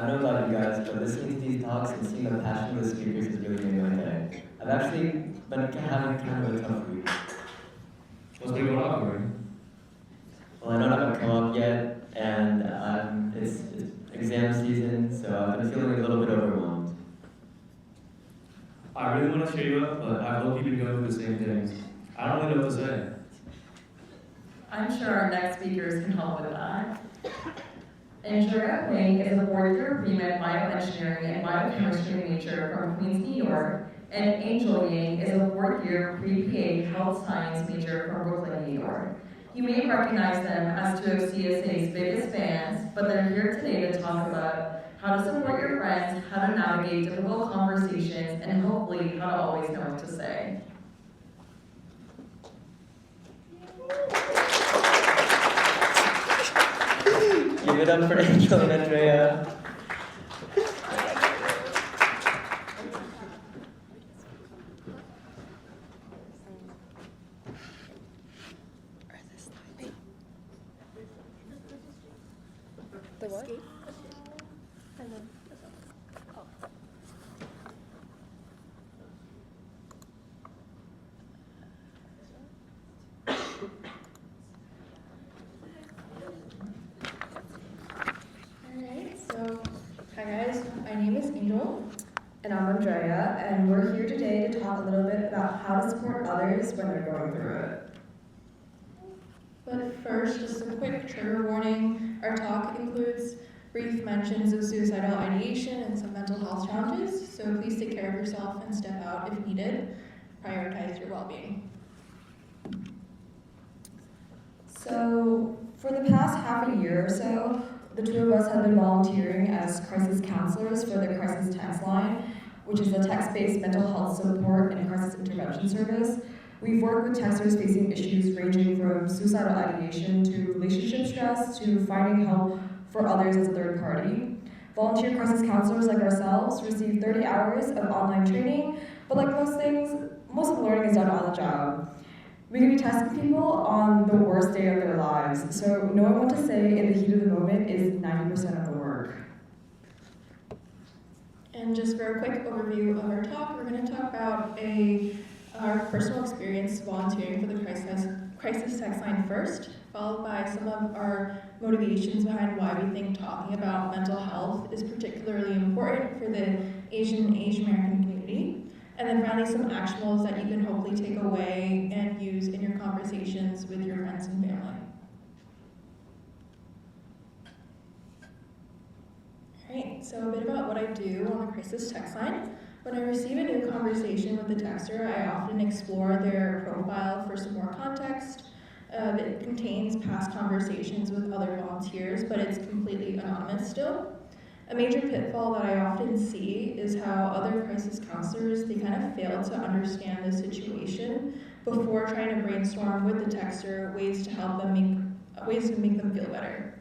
I don't know about you guys, but listening to these talks and seeing the passion of the speakers has really made my day. I've actually been having kind of a tough week. What's been going on, Corey? Well, I don't have a co-op yet, and it's exam season, so I've been feeling a little bit overwhelmed. I really want to cheer you up, but I've low-key been going through the same things. I don't really know what to say. I'm sure our next speakers can help with that. Andrea Huang is a fourth-year pre-med bioengineering and biochemistry major from Queens, New York, and Angel Yang is a fourth-year pre-PA health science major from Brooklyn, New York. You may recognize them as two of CSA's biggest fans, but they're here today to talk about how to support your friends, how to navigate difficult conversations, and hopefully how to always know what to say. Give it up for Angel and Andrea. The what? Alright, so hi guys, my name is Angel. And I'm Andrea, and we're here today to talk a little bit about how to support others when they're going through it. But first, just a quick trigger warning. Our talk includes brief mentions of suicidal ideation and some mental health challenges, so please take care of yourself and step out if needed. Prioritize your well-being. So, for the past half a year or so, the two of us have been volunteering as crisis counselors for the Crisis Text Line, which is a text-based mental health support and crisis intervention service. We've worked with texters facing issues ranging from suicidal ideation to relationship stress to finding help for others as a third party. Volunteer crisis counselors like ourselves receive 30 hours of online training, but like most things, most of the learning is done on the job. We can be testing people on the worst day of their lives, so knowing what to say in the heat of the moment is 90% of the work. And just for a quick overview of our talk, we're going to talk about our personal experience volunteering for the Crisis Text Line first, followed by some of our motivations behind why we think talking about mental health is particularly important for the Asian American community, and then finally some actionables that you can hopefully take away and use in your conversations with your friends and family. Alright, so a bit about what I do on the Crisis Text Line. When I receive a new conversation with the texter, I often explore their profile for some more context. It contains past conversations with other volunteers, but it's completely anonymous still. A major pitfall that I often see is how other crisis counselors, they kind of fail to understand the situation before trying to brainstorm with the texter ways to make them feel better.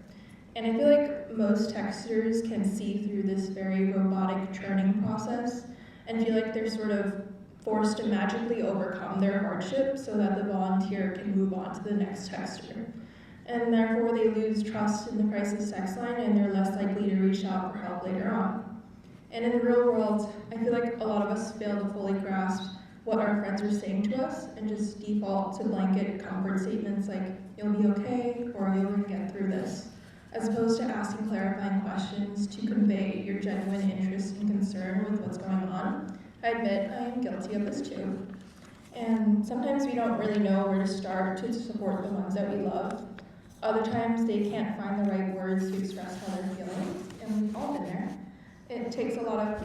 And I feel like most texters can see through this very robotic churning process and feel like they're sort of forced to magically overcome their hardship so that the volunteer can move on to the next texter. And therefore they lose trust in the Crisis Text Line and they're less likely to reach out for help later on. And in the real world, I feel like a lot of us fail to fully grasp what our friends are saying to us and just default to blanket comfort statements like, "You'll be okay," or "You're gonna get through this," as opposed to asking clarifying questions to convey your genuine interest and concern with what's going on. I admit I am guilty of this too. And sometimes we don't really know where to start to support the ones that we love. Other times they can't find the right words to express how they're feeling, and we've all been there. It takes a lot of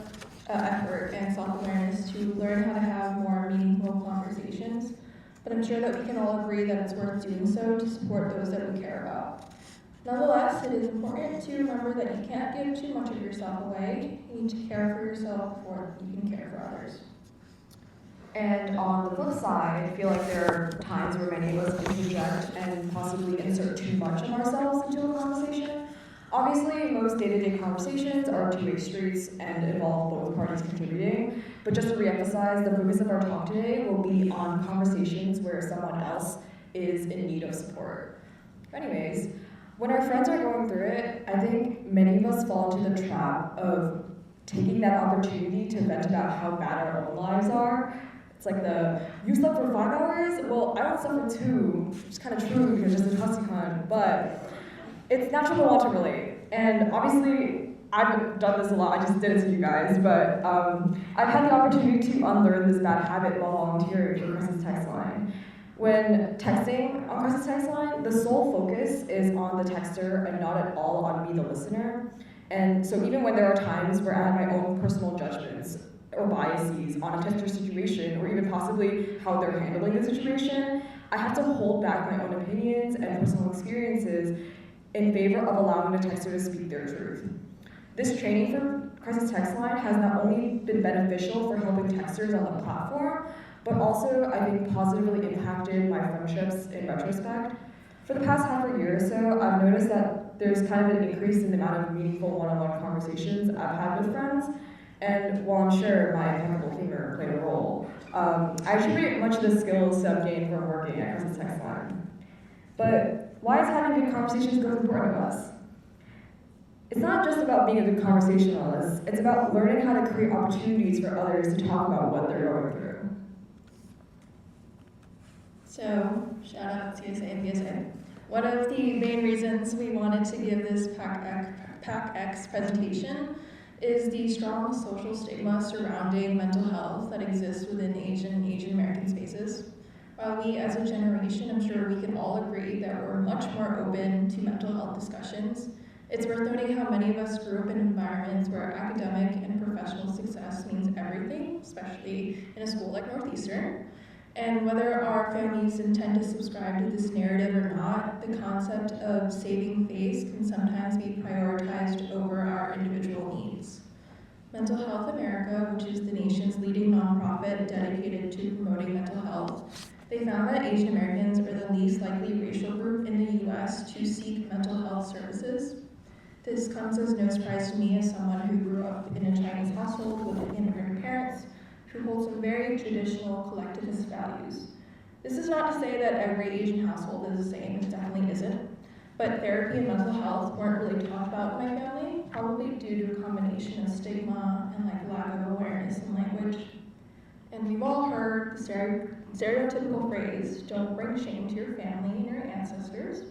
effort and self-awareness to learn how to have more meaningful conversations, but I'm sure that we can all agree that it's worth doing so to support those that we care about. Nonetheless, it is important to remember that you can't give too much of yourself away. You need to care for yourself before you can care for others. And on the flip side, I feel like there are times where many of us interject and possibly insert too much of ourselves into a conversation. Obviously, most day-to-day conversations are two-way streets and involve both parties contributing, but just to reemphasize, the focus of our talk today will be on conversations where someone else is in need of support. Anyways, When our friends are going through it, I think many of us fall into the trap of taking that opportunity to vent about how bad our own lives are. It's like you slept for 5 hours? Well, I only slept for 2, which is kind of true because it's a hussy hunt, but it's natural to want to relate. And obviously, I've done this a lot, I just did it to you guys, but I've had the opportunity to unlearn this bad habit while volunteering for Crisis Text Line. When texting on Crisis Text Line, the sole focus is on the texter and not at all on me, the listener. And so even when there are times where I have my own personal judgments or biases on a texter situation, or even possibly how they're handling the situation, I have to hold back my own opinions and personal experiences in favor of allowing the texter to speak their truth. This training for Crisis Text Line has not only been beneficial for helping texters on the platform, but also I think positively impacted my friendships in retrospect. For the past half a year or so, I've noticed that there's kind of an increase in the amount of meaningful one-on-one conversations I've had with friends, and while I'm sure my impeccable humor played a role, I attribute much of the skills I've gained from working at Crisis Text Line. But why is having good conversations so important to us? It's not just about being a good conversationalist, it's about learning how to create opportunities for others to talk about what they're going through. So, shout out CSA and PSA. One of the main reasons we wanted to give this PAACx presentation is the strong social stigma surrounding mental health that exists within Asian American spaces. While we as a generation, I'm sure we can all agree that we're much more open to mental health discussions, it's worth noting how many of us grew up in environments where academic and professional success means everything, especially in a school like Northeastern. And whether our families intend to subscribe to this narrative or not, the concept of saving face can sometimes be prioritized over our individual needs. Mental Health America, which is the nation's leading nonprofit dedicated to promoting mental health, they found that Asian Americans are the least likely racial group in the US to seek mental health services. This comes as no surprise to me as someone who grew up in a Chinese household with immigrant parents who hold some very traditional collectivist values. This is not to say that every Asian household is the same, it definitely isn't, but therapy and mental health weren't really talked about in my family, probably due to a combination of stigma and lack of awareness in language. And we've all heard the stereotypical phrase, don't bring shame to your family and your ancestors.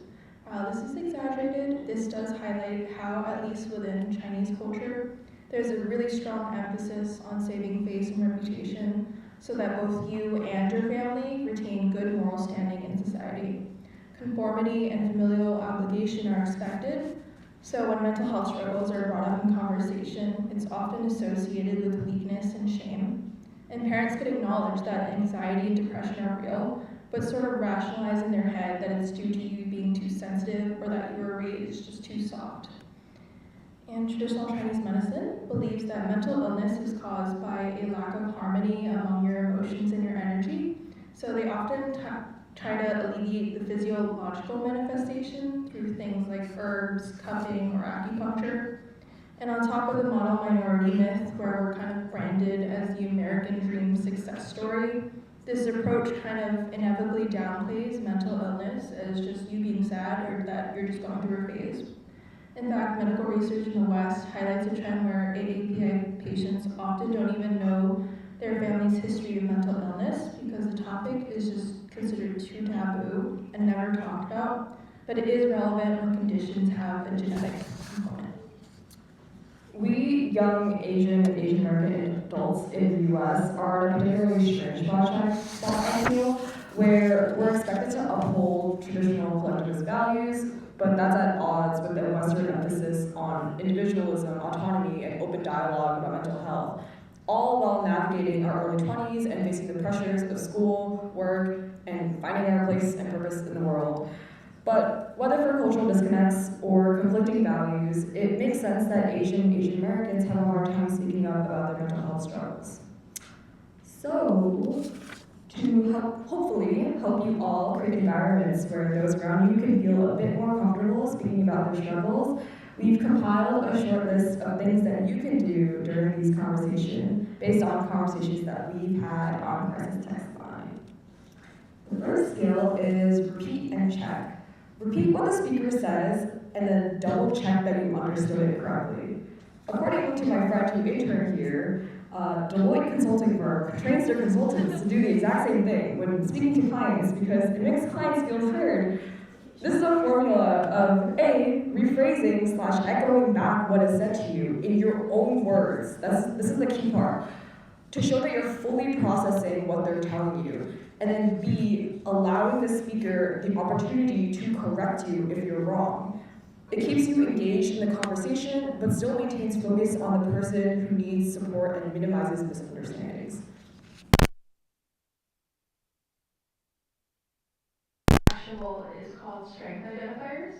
While this is exaggerated, this does highlight how, at least within Chinese culture, there's a really strong emphasis on saving face and reputation so that both you and your family retain good moral standing in society. Conformity and familial obligation are expected, so when mental health struggles are brought up in conversation, it's often associated with weakness and shame. And parents could acknowledge that anxiety and depression are real, but sort of rationalize in their head that it's due to you being too sensitive or that you were raised just too soft. And traditional Chinese medicine believes that mental illness is caused by a lack of harmony among your emotions and your energy, so they often try to alleviate the physiological manifestation through things like herbs, cupping, or acupuncture. And on top of the model minority myth, where we're kind of branded as the American dream success story, this approach kind of inevitably downplays mental illness as just you being sad or that you're just going through a phase. In fact, medical research in the West highlights a trend where AAPI patients often don't even know their family's history of mental illness because the topic is just considered too taboo and never talked about, but it is relevant when conditions have a genetic component. We young Asian and Asian American adults in the US are in a particularly strange spot, I feel, where we're expected to uphold traditional collectivist values, but that's at odds with the Western emphasis on individualism, autonomy, and open dialogue about mental health, all while navigating our early 20s and facing the pressures of school, work, and finding our place and purpose in the world. But whether for cultural disconnects or conflicting values, it makes sense that Asian Americans have a hard time speaking up about their mental health struggles. So, to hopefully help you all create environments where those around you can feel a bit more comfortable speaking about their struggles, we've compiled a short list of things that you can do during these conversations based on conversations that we've had on Crisis Text Line. The first skill is repeat and check. Repeat what the speaker says, and then double check that you understood it correctly. According to my friend who interned here, Deloitte consulting firm trains their consultants to do the exact same thing when speaking to clients because it makes clients feel heard. This is a formula of A, rephrasing / echoing back what is said to you in your own words. This is the key part. To show that you're fully processing what they're telling you. And then B, allowing the speaker the opportunity to correct you if you're wrong. It keeps you engaged in the conversation, but still maintains focus on the person who needs support and minimizes misunderstandings. Actionable is called strength identifiers.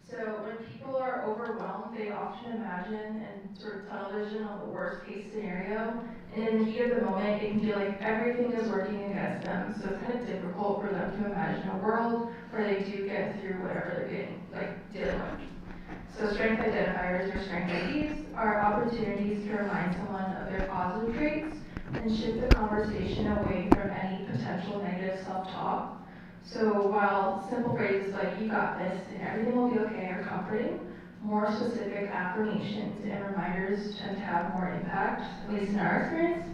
So when people are overwhelmed, they often imagine and sort of tunnel vision on the worst case scenario. And in the heat of the moment, it can feel like everything is working against them. So it's kind of difficult for them to imagine a world where they do get through whatever they're dealing with. So strength identifiers or strength IDs are opportunities to remind someone of their positive traits and shift the conversation away from any potential negative self-talk. So while simple phrases like "you got this" and "everything will be okay" are comforting, more specific affirmations and reminders tend to have more impact, at least in our experience.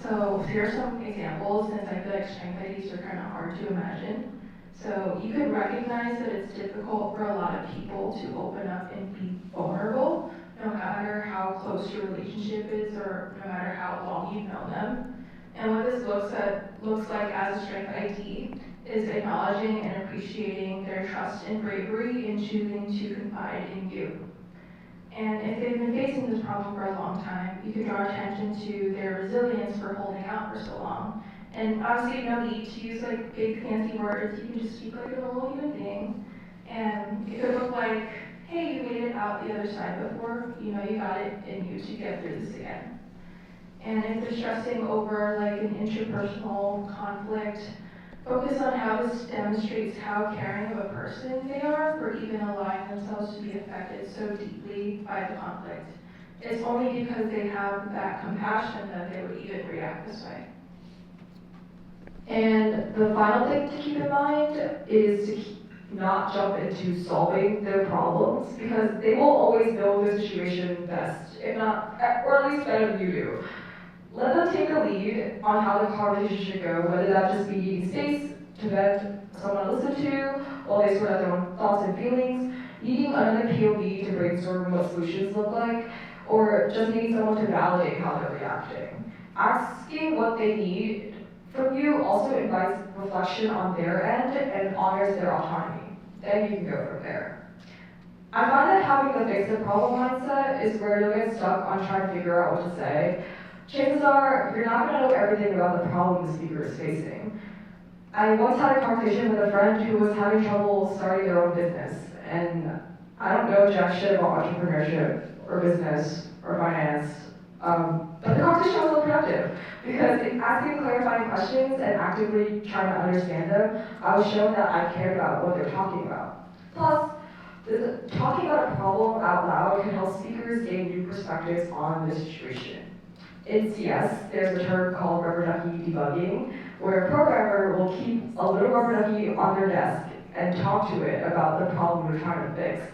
So here are some examples, since I feel like strength IDs are kind of hard to imagine. So you could recognize that it's difficult for a lot of people to open up and be vulnerable, no matter how close your relationship is or no matter how long you've known them. And what this looks like as a strength ID is acknowledging and appreciating their trust and bravery in choosing to confide in you. And if they've been facing this problem for a long time, you can draw attention to their resilience for holding out for so long. And obviously no need to use like big fancy words, you can just speak like a normal human being. And it could look like, hey, you made it out the other side before, you know you got it in you to get through this again. And if they're stressing over like an interpersonal conflict, focus on how this demonstrates how caring of a person they are for even allowing themselves to be affected so deeply by the conflict. It's only because they have that compassion that they would even react this way. And the final thing to keep in mind is to not jump into solving their problems because they will always know the situation best, if not, or at least better than you do. Let them take the lead on how the conversation should go, whether that just be needing space to vent, someone to listen to, while they sort out their own thoughts and feelings, needing another POV to brainstorm what solutions look like, or just needing someone to validate how they're reacting. Asking what they need from you also invites reflection on their end and honors their autonomy. Then you can go from there. I find that having the fix the problem mindset is where you'll get stuck on trying to figure out what to say. Chances are, you're not going to know everything about the problem the speaker is facing. I once had a conversation with a friend who was having trouble starting their own business, and I don't know jack shit about entrepreneurship or business or finance, but the conversation was so productive because in asking clarifying questions and actively trying to understand them, I was shown that I cared about what they're talking about. Plus, talking about a problem out loud can help speakers gain new perspectives on the situation. In CS, there's a term called rubber ducky debugging, where a programmer will keep a little rubber ducky on their desk and talk to it about the problem they're trying to fix.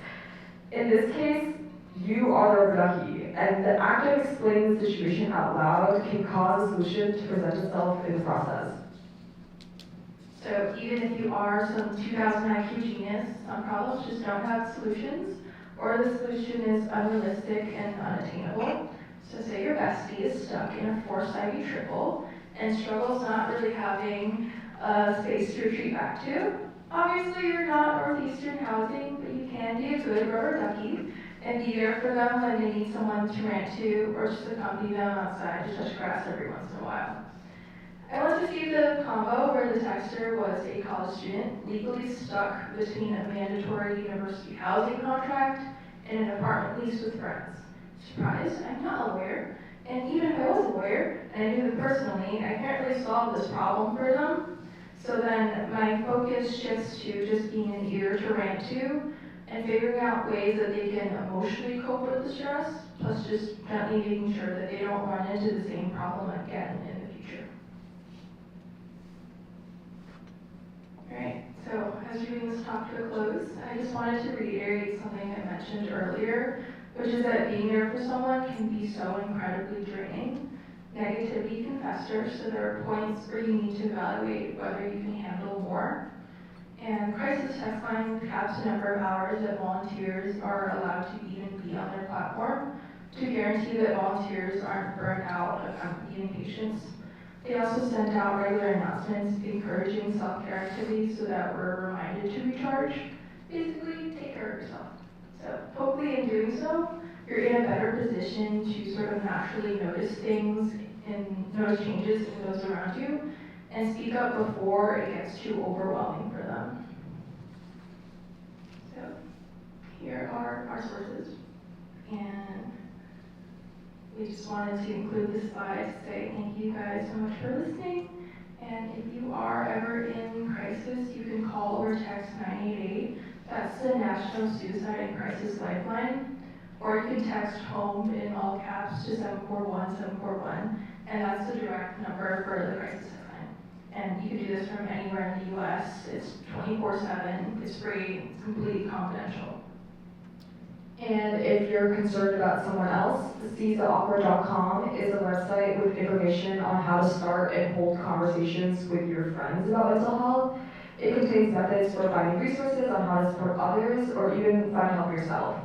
In this case, you are the rubber ducky, and the act of explaining the situation out loud can cause a solution to present itself in the process. So even if you are some 2000 IQ genius, some problems just don't have solutions, or the solution is unrealistic and unattainable. So say your bestie is stuck in a forced IV triple and struggles not really having a space to retreat back to. Obviously you're not Northeastern housing, but you can be a good rubber ducky and be there for them when they need someone to rant to or just accompany them outside to touch grass every once in a while. I went to see the combo where the texter was a college student legally stuck between a mandatory university housing contract and an apartment lease with friends. Surprise, I'm not a lawyer, and even if I was a lawyer and I knew them personally, I can't really solve this problem for them. So then my focus shifts to just being an ear to rant to and figuring out ways that they can emotionally cope with the stress, plus just gently making sure that they don't run into the same problem again in the future. Alright, so So as we bring this talk to a close, I just wanted to reiterate something I mentioned earlier, which is that being there for someone can be so incredibly draining. Negativity can fester, so there are points where you need to evaluate whether you can handle more. And crisis text line caps the number of hours that volunteers are allowed to even be on their platform to guarantee that volunteers aren't burnt out of empathy and patience. They also send out regular announcements encouraging self-care activities so that we're reminded to recharge. Basically, take care of yourself. So hopefully in doing so, you're in a better position to sort of naturally notice things and notice changes in those around you and speak up before it gets too overwhelming for them. So here are our sources. And we just wanted to include this slide to say thank you guys so much for listening. And if you are ever in crisis, you can call or text 988. That's the National Suicide and Crisis Lifeline. Or you can text HOME in all caps to 741-741. And that's the direct number for the crisis line. And you can do this from anywhere in the US. It's 24/7, it's free, it's completely confidential. And if you're concerned about someone else, seetheawkward.com is a website with information on how to start and hold conversations with your friends about mental health. It contains methods for finding resources on how to support others or even find help yourself.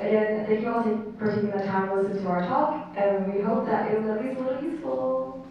Again, thank you all for taking the time to listen to our talk, and we hope that it was at least a little useful.